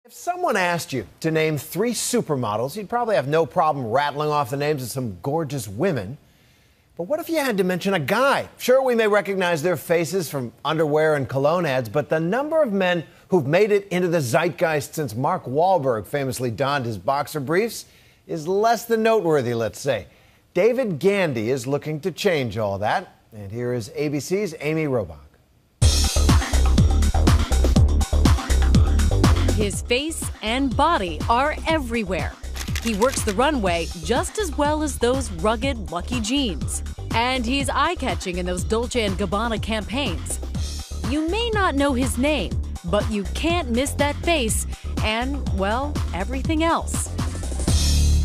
If someone asked you to name 3 supermodels, you'd probably have no problem rattling off the names of some gorgeous women. But what if you had to mention a guy? Sure, we may recognize their faces from underwear and cologne ads, but the number of men who've made it into the zeitgeist since Mark Wahlberg famously donned his boxer briefs is less than noteworthy, let's say. David Gandy is looking to change all that. And here is ABC's Amy Robach. His face and body are everywhere. He works the runway just as well as those rugged, lucky jeans. And he's eye-catching in those Dolce and Gabbana campaigns. You may not know his name, but you can't miss that face and, well, everything else.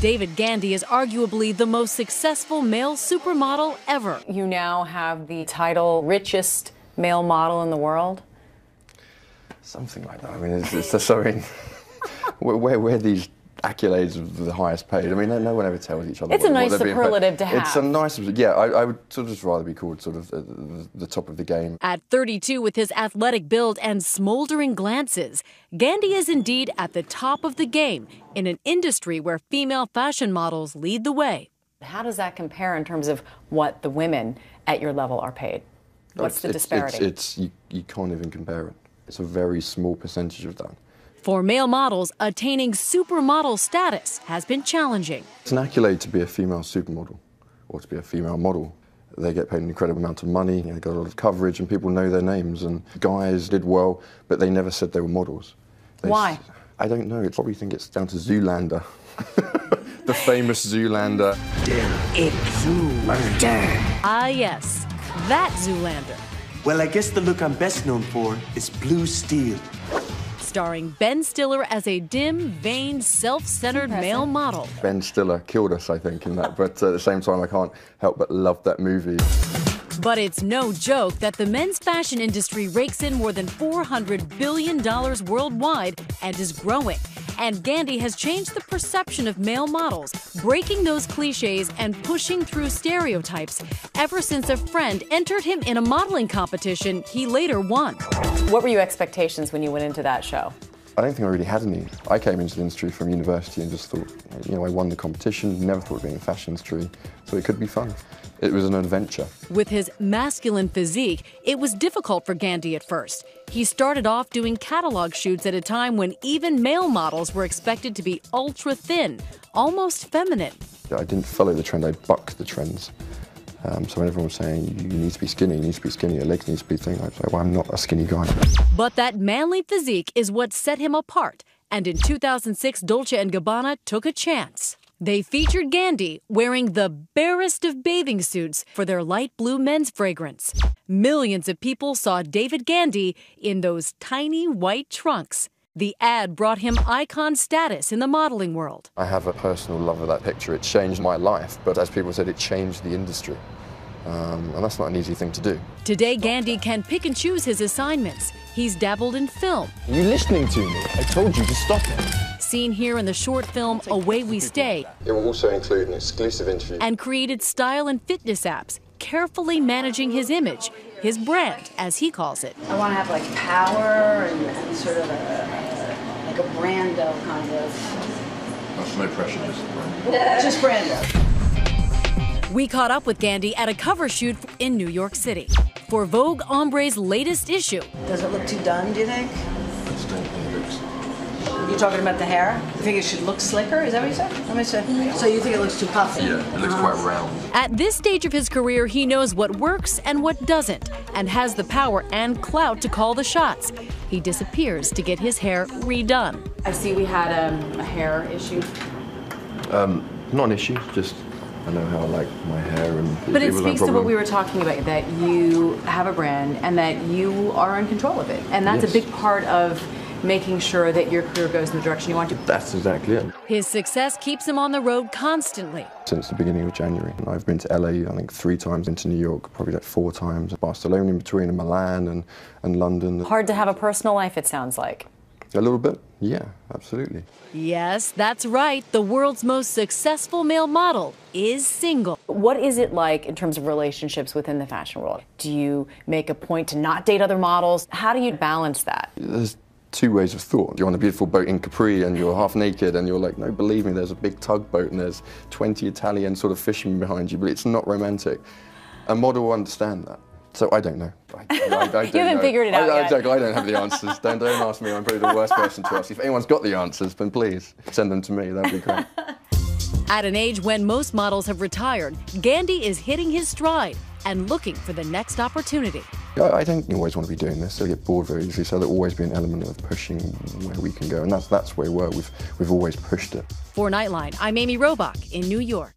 David Gandy is arguably the most successful male supermodel ever. You now have the title richest male model in the world? Something like that. I mean, it's just something. Where these accolades of the highest paid? I mean, no one ever tells each other. It's a nice superlative to have. It's a nice, yeah. I would sort of just rather be called sort of the top of the game. At 32, with his athletic build and smoldering glances, Gandy is indeed at the top of the game in an industry where female fashion models lead the way. How does that compare in terms of what the women at your level are paid? What's the disparity? You can't even compare it. It's a very small percentage of that. For male models, attaining supermodel status has been challenging. It's an accolade to be a female supermodel or to be a female model. They get paid an incredible amount of money, they got a lot of coverage, and people know their names. And guys did well, but they never said they were models. Why? I don't know. I probably think it's down to Zoolander. The famous Zoolander. Ah, yes, that Zoolander. Well, I guess the look I'm best known for is blue steel. Starring Ben Stiller as a dim, vain, self-centered male model. Ben Stiller killed us, I think, in that. But at the same time, I can't help but love that movie. But it's no joke that the men's fashion industry rakes in more than $400 billion worldwide and is growing. And Gandy has changed the perception of male models, breaking those cliches and pushing through stereotypes ever since a friend entered him in a modeling competition he later won. What were your expectations when you went into that show? I don't think I really had any. I came into the industry from university and just thought, I won the competition, never thought of being in the fashion industry, so it could be fun. It was an adventure. With his masculine physique, it was difficult for Gandy at first. He started off doing catalog shoots at a time when even male models were expected to be ultra thin, almost feminine. I didn't follow the trend, I bucked the trends. So when everyone was saying, you need to be skinny, your legs need to be thin, I was like, well, I'm not a skinny guy. But that manly physique is what set him apart. And in 2006, Dolce and Gabbana took a chance. They featured Gandy wearing the barest of bathing suits for their light blue men's fragrance. Millions of people saw David Gandy in those tiny white trunks. The ad brought him icon status in the modeling world. I have a personal love of that picture. It changed my life, but as people said, it changed the industry. And that's not an easy thing to do. Today, Gandy can pick and choose his assignments. He's dabbled in film. Are you listening to me? I told you to stop it. Seen here in the short film Away We Stay. It will also include an exclusive interview. And created style and fitness apps, carefully managing his image, his brand, as he calls it. I want to have like power and sort of like a Brando kind of. That's no pressure, just Brando. We caught up with Gandy at a cover shoot in New York City for Vogue Ombre's latest issue. Does it look too done, do you think? I just don't think it looks. You're talking about the hair? You think it should look slicker? Is that what you said? Let me see. So you think it looks too puffy? Yeah, it looks quite round. At this stage of his career, he knows what works and what doesn't, and has the power and clout to call the shots. He disappears to get his hair redone. I see we had a hair issue. Not an issue, just I know how I like my hair. But it speaks to what we were talking about, that you have a brand and that you are in control of it. And that's a big part of making sure that your career goes in the direction you want to. That's exactly it. His success keeps him on the road constantly. Since the beginning of January. I've been to LA, I think 3 times, into New York, probably like 4 times, Barcelona in between, and Milan and London. Hard to have a personal life, it sounds like. A little bit, yeah, absolutely. Yes, that's right. The world's most successful male model is single. What is it like in terms of relationships within the fashion world? Do you make a point to not date other models? How do you balance that? There's two ways of thought. You're on a beautiful boat in Capri and you're half naked and you're like, no, believe me, there's a big tugboat and there's 20 Italian sort of fishermen behind you, but it's not romantic. A model will understand that. So I don't know. I You haven't figured it out yet. I don't have the answers. Don't ask me. I'm probably the worst person to ask. If anyone's got the answers, then please send them to me. That'd be great. At an age when most models have retired, Gandy is hitting his stride and looking for the next opportunity. I don't always want to be doing this. I get bored very easily, so there'll always be an element of pushing where we can go, and that's where we've always pushed it. For Nightline, I'm Amy Robach in New York.